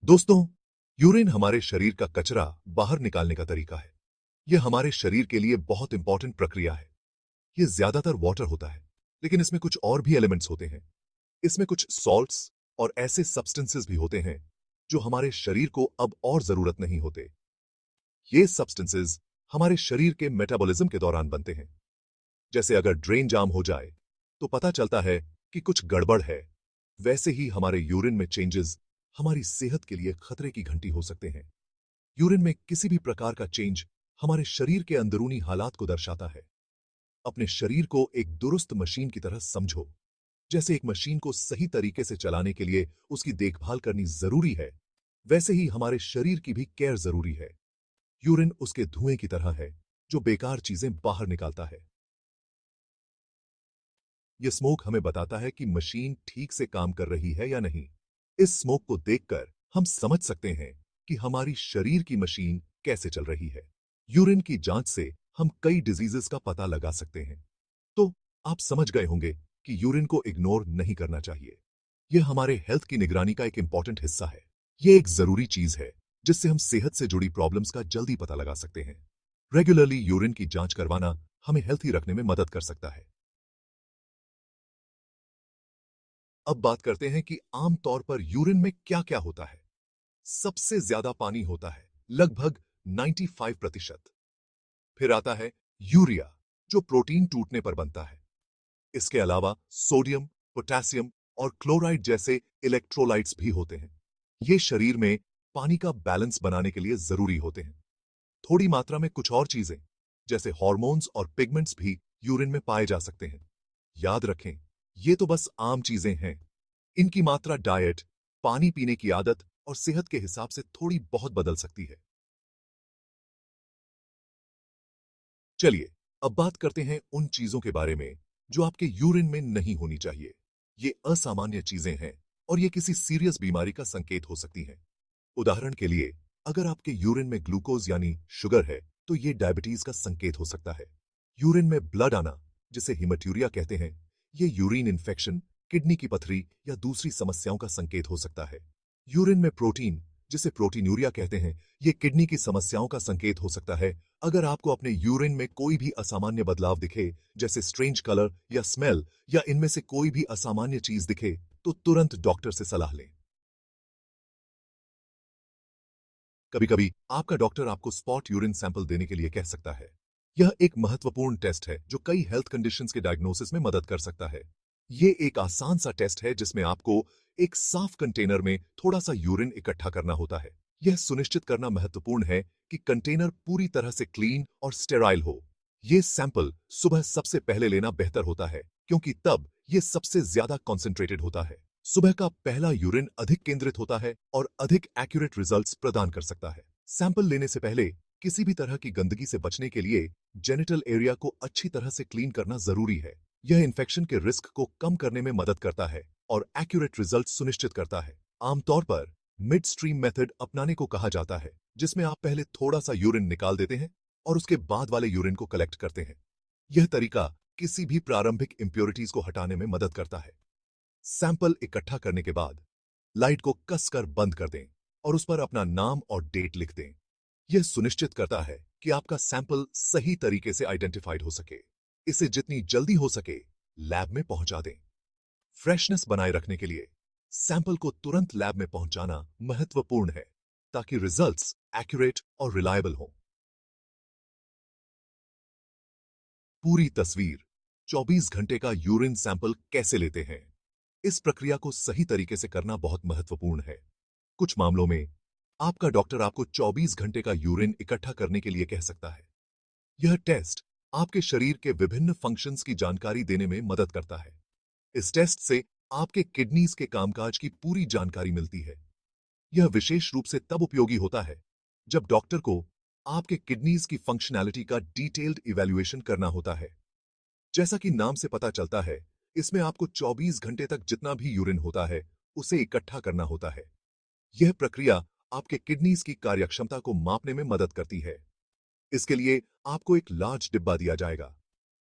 दोस्तों, यूरिन हमारे शरीर का कचरा बाहर निकालने का तरीका है। यह हमारे शरीर के लिए बहुत इंपॉर्टेंट प्रक्रिया है। यह ज्यादातर वाटर होता है, लेकिन इसमें कुछ और भी एलिमेंट्स होते हैं। इसमें कुछ सॉल्ट्स और ऐसे सब्सटेंसेस भी होते हैं जो हमारे शरीर को अब और जरूरत नहीं होते। ये सब्सटेंसेस हमारे शरीर के मेटाबॉलिज्म के दौरान बनते हैं। जैसे अगर ड्रेन जाम हो जाए तो पता चलता है कि कुछ गड़बड़ है। वैसे ही हमारे यूरिन में चेंजेस हमारी सेहत के लिए खतरे की घंटी हो सकते हैं। यूरिन में किसी भी प्रकार का चेंज हमारे शरीर के अंदरूनी हालात को दर्शाता है। अपने शरीर को एक दुरुस्त मशीन की तरह समझो। जैसे एक मशीन को सही तरीके से चलाने के लिए उसकी देखभाल करनी जरूरी है, वैसे ही हमारे शरीर की भी केयर जरूरी है। यूरिन उसके धुएं की तरह है जो बेकार चीजें बाहर निकालता है। यह स्मोक हमें बताता है कि मशीन ठीक से काम कर रही है या नहीं। इस स्मोक को देखकर हम समझ सकते हैं कि हमारी शरीर की मशीन कैसे चल रही है। यूरिन की जांच से हम कई डिजीजेस का पता लगा सकते हैं। तो आप समझ गए होंगे कि यूरिन को इग्नोर नहीं करना चाहिए। यह हमारे हेल्थ की निगरानी का एक इंपॉर्टेंट हिस्सा है। यह एक जरूरी चीज है जिससे हम सेहत से जुड़ी प्रॉब्लम्स का जल्दी पता लगा सकते हैं। रेगुलरली यूरिन की जांच करवाना हमें हेल्थी रखने में मदद कर सकता है। अब बात करते हैं कि आमतौर पर यूरिन में क्या क्या होता है। सबसे ज्यादा पानी होता है, लगभग 95%। फिर आता है यूरिया, जो प्रोटीन टूटने पर बनता है। इसके अलावा सोडियम, पोटेशियम और क्लोराइड जैसे इलेक्ट्रोलाइट्स भी होते हैं। ये शरीर में पानी का बैलेंस बनाने के लिए जरूरी होते हैं। थोड़ी मात्रा में कुछ और चीजें जैसे हार्मोन्स और पिगमेंट्स भी यूरिन में पाए जा सकते हैं। याद रखें, ये तो बस आम चीजें हैं। इनकी मात्रा डाइट, पानी पीने की आदत और सेहत के हिसाब से थोड़ी बहुत बदल सकती है। चलिए अब बात करते हैं उन चीजों के बारे में जो आपके यूरिन में नहीं होनी चाहिए। ये असामान्य चीजें हैं और ये किसी सीरियस बीमारी का संकेत हो सकती हैं। उदाहरण के लिए, अगर आपके यूरिन में ग्लूकोज यानी शुगर है तो ये डायबिटीज का संकेत हो सकता है। यूरिन में ब्लड आना, जिसे हिमेट्यूरिया कहते हैं, ये यूरिन इन्फेक्शन, किडनी की पथरी या दूसरी समस्याओं का संकेत हो सकता है। यूरिन में प्रोटीन, जिसे प्रोटीनूरिया कहते हैं, ये किडनी की समस्याओं का संकेत हो सकता है। अगर आपको अपने यूरिन में कोई भी असामान्य बदलाव दिखे, जैसे स्ट्रेंज कलर या स्मेल, या इनमें से कोई भी असामान्य चीज दिखे, तो तुरंत डॉक्टर से सलाह लें। कभी कभी आपका डॉक्टर आपको स्पॉट यूरिन सैंपल देने के लिए कह सकता है। यह एक महत्वपूर्ण टेस्ट है जो कई हेल्थ कंडीशंस के डायग्नोसिस में मदद कर सकता है। ये एक आसान सा टेस्ट है जिसमें आपको एक साफ कंटेनर में थोड़ा सा यूरिन इकट्ठा करना होता है। यह सुनिश्चित करना महत्वपूर्ण है कि कंटेनर पूरी तरह से क्लीन और स्टेराइल हो। ये सैंपल सुबह सबसे पहले लेना बेहतर होता है, क्योंकि तब ये सबसे ज्यादा कॉन्सेंट्रेटेड होता है। सुबह का पहला यूरिन अधिक केंद्रित होता है और अधिक एक्यूरेट रिजल्ट्स प्रदान कर सकता है। सैंपल लेने से पहले किसी भी तरह की गंदगी से बचने के लिए जेनिटल एरिया को अच्छी तरह से क्लीन करना जरूरी है। यह इन्फेक्शन के रिस्क को कम करने में मदद करता है और एक्यूरेट रिजल्ट सुनिश्चित करता है। आमतौर पर मिड स्ट्रीम मेथड अपनाने को कहा जाता है, जिसमें आप पहले थोड़ा सा यूरिन निकाल देते हैं और उसके बाद वाले यूरिन को कलेक्ट करते हैं। यह तरीका किसी भी प्रारंभिक इंप्योरिटीज को हटाने में मदद करता है। सैंपल इकट्ठा करने के बाद लाइट को कसकर बंद कर दें और उस पर अपना नाम और डेट लिख दें। यह सुनिश्चित करता है कि आपका सैंपल सही तरीके से आइडेंटिफाइड हो सके। इसे जितनी जल्दी हो सके लैब में पहुंचा दें। फ्रेशनेस बनाए रखने के लिए सैंपल को तुरंत लैब में पहुंचाना महत्वपूर्ण है, ताकि रिजल्ट्स एक्यूरेट और रिलायबल हों। पूरी तस्वीर 24 घंटे का यूरिन सैंपल कैसे लेते हैं? इस प्रक्रिया को सही तरीके से करना बहुत महत्वपूर्ण है। कुछ मामलों में आपका डॉक्टर आपको 24 घंटे का यूरिन इकट्ठा करने के लिए कह सकता है। यह टेस्ट आपके शरीर के विभिन्न फंक्शंस की जानकारी देने में मदद करता है। इस टेस्ट से आपके किडनीज के कामकाज की पूरी जानकारी मिलती है। यह विशेष रूप से तब उपयोगी होता है जब डॉक्टर को आपके किडनीज की फंक्शनैलिटी का डिटेल्ड इवैल्यूएशन करना होता है। जैसा कि नाम से पता चलता है, इसमें आपको 24 घंटे तक जितना भी यूरिन होता है उसे इकट्ठा करना होता है। यह प्रक्रिया आपके किडनीज की कार्यक्षमता को मापने में मदद करती है। इसके लिए आपको एक लार्ज डिब्बा दिया जाएगा।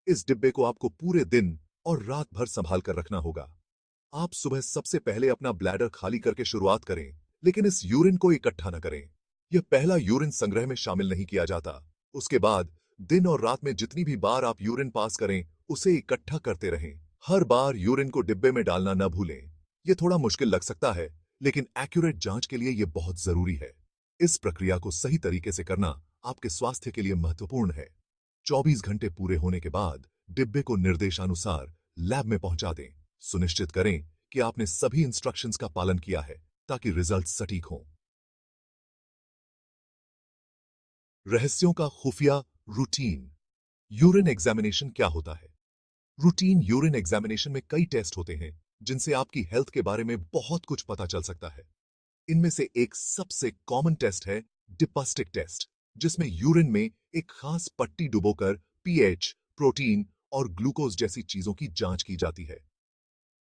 इस डिब्बे को आपको पूरे दिन और रात भर संभाल कर रखना होगा। आप सुबह सबसे पहले अपना ब्लैडर खाली करके शुरुआत करें, लेकिन इस यूरिन को इकट्ठा न करें। यह पहला यूरिन संग्रह में शामिल नहीं किया जाता। उसके बाद दिन और रात में जितनी भी बार आप यूरिन पास करें, उसे इकट्ठा करते रहें। हर बार यूरिन को डिब्बे में डालना न भूलें। यह थोड़ा मुश्किल लग सकता है, लेकिन एक्यूरेट जांच के लिए यह बहुत जरूरी है। इस प्रक्रिया को सही तरीके से करना आपके स्वास्थ्य के लिए महत्वपूर्ण है। 24 घंटे पूरे होने के बाद डिब्बे को निर्देशानुसार लैब में पहुंचा दें। सुनिश्चित करें कि आपने सभी इंस्ट्रक्शंस का पालन किया है ताकि रिजल्ट सटीक हों। रहस्यों का खुफिया रूटीन। यूरिन एग्जामिनेशन क्या होता है? रूटीन यूरिन एग्जामिनेशन में कई टेस्ट होते हैं जिनसे आपकी हेल्थ के बारे में बहुत कुछ पता चल सकता है। इनमें से एक सबसे कॉमन टेस्ट है डिपस्टिक टेस्ट, जिसमें यूरिन में एक खास पट्टी डुबोकर पीएच, प्रोटीन और ग्लूकोज जैसी चीजों की जांच की जाती है।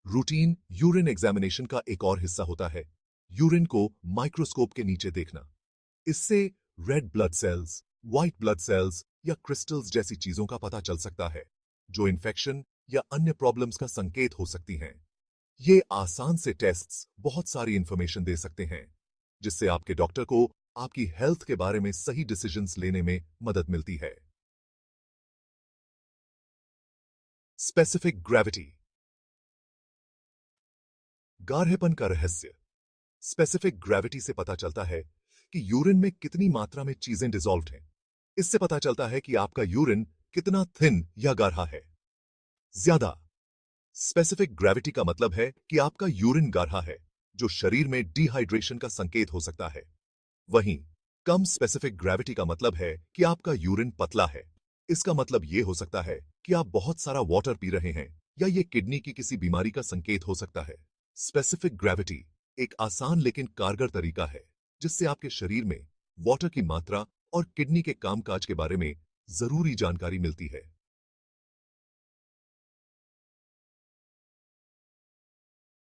रूटीन यूरिन एग्जामिनेशन का एक और हिस्सा होता है यूरिन को माइक्रोस्कोप के नीचे देखना। इससे red blood cells, white blood cells या क्रिस्टल्स जैसी चीजों का पता चल सकता है, जो इन्फेक्शन या अन्य प्रॉब्लम्स का संकेत हो सकती हैं। ये आसान से टेस्ट्स बहुत सारी इंफॉर्मेशन दे सकते हैं, जिससे आपके डॉक्टर को आपकी हेल्थ के बारे में सही डिसीजंस लेने में मदद मिलती है। Specific gravity. गाढ़ेपन का रहस्य। स्पेसिफिक ग्रेविटी से पता चलता है कि यूरिन में कितनी मात्रा में चीजें डिसॉल्व्ड हैं। इससे पता चलता है कि आपका यूरिन कितना थिन या गाढ़ा है। ज्यादा स्पेसिफिक ग्रेविटी का मतलब है कि आपका यूरिन गाढ़ा है, जो शरीर में डिहाइड्रेशन का संकेत हो सकता है। वहीं कम स्पेसिफिक ग्रेविटी का मतलब है कि आपका यूरिन पतला है। इसका मतलब यह हो सकता है कि आप बहुत सारा वाटर पी रहे हैं, या यह किडनी की किसी बीमारी का संकेत हो सकता है। स्पेसिफिक ग्रेविटी एक आसान लेकिन कारगर तरीका है जिससे आपके शरीर में वाटर की मात्रा और किडनी के कामकाज के बारे में जरूरी जानकारी मिलती है।